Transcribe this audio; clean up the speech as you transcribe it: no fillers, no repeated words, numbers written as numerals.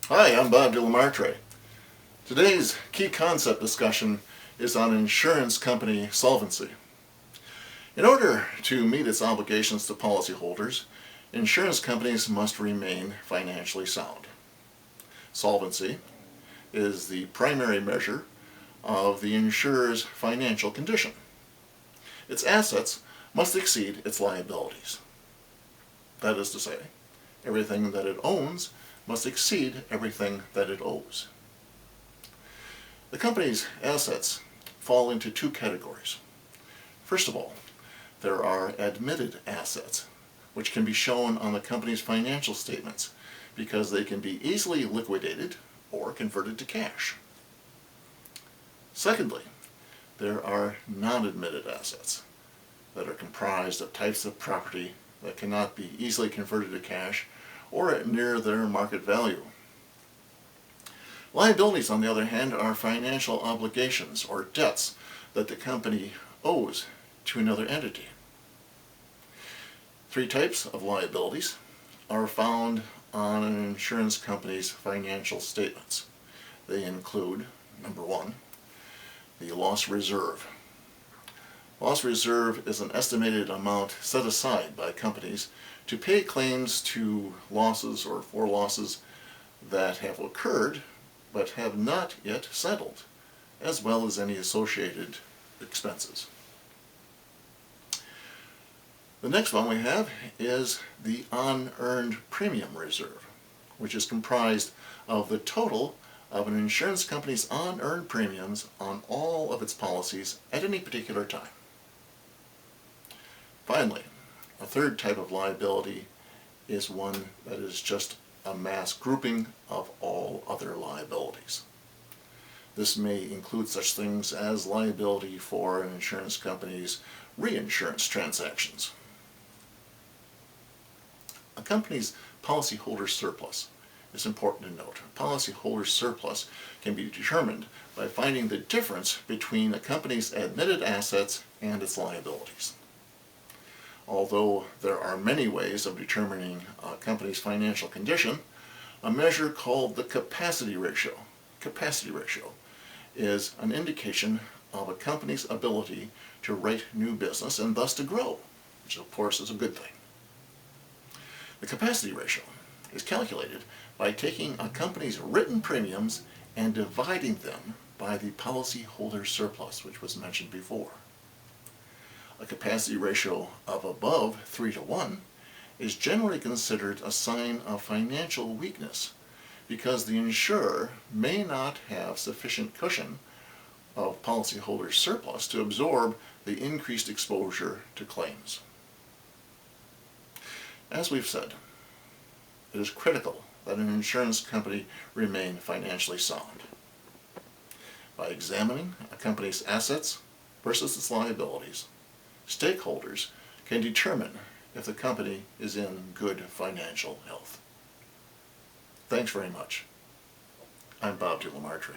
Hi, I'm Bob DeLamartre. Today's key concept discussion is on insurance company solvency. In order to meet its obligations to policyholders, insurance companies must remain financially sound. Solvency is the primary measure of the insurer's financial condition. Its assets must exceed its liabilities. That is to say, everything that it owns must exceed everything that it owes. The company's assets fall into two categories. First of all, there are admitted assets, which can be shown on the company's financial statements because they can be easily liquidated or converted to cash. Secondly, there are non-admitted assets that are comprised of types of property that cannot be easily converted to cash or at near their market value. Liabilities, on the other hand, are financial obligations or debts that the company owes to another entity. Three types of liabilities are found on an insurance company's financial statements. They include, number one, the loss reserve. Loss reserve is an estimated amount set aside by companies to pay claims to losses or for losses that have occurred but have not yet settled, as well as any associated expenses. The next one we have is the unearned premium reserve, which is comprised of the total of an insurance company's unearned premiums on all of its policies at any particular time. Finally, a third type of liability is one that is just a mass grouping of all other liabilities. This may include such things as liability for an insurance company's reinsurance transactions. A company's policyholder surplus is important to note. A policyholder surplus can be determined by finding the difference between a company's admitted assets and its liabilities. Although there are many ways of determining a company's financial condition, a measure called the capacity ratio is an indication of a company's ability to write new business and thus to grow, which of course is a good thing. The capacity ratio is calculated by taking a company's written premiums and dividing them by the policyholder surplus, which was mentioned before. A capacity ratio of above 3-to-1 is generally considered a sign of financial weakness because the insurer may not have sufficient cushion of policyholder surplus to absorb the increased exposure to claims. As we've said, it is critical that an insurance company remain financially sound. By examining a company's assets versus its liabilities, stakeholders can determine if the company is in good financial health. Thanks very much. I'm Bob DeLamartre.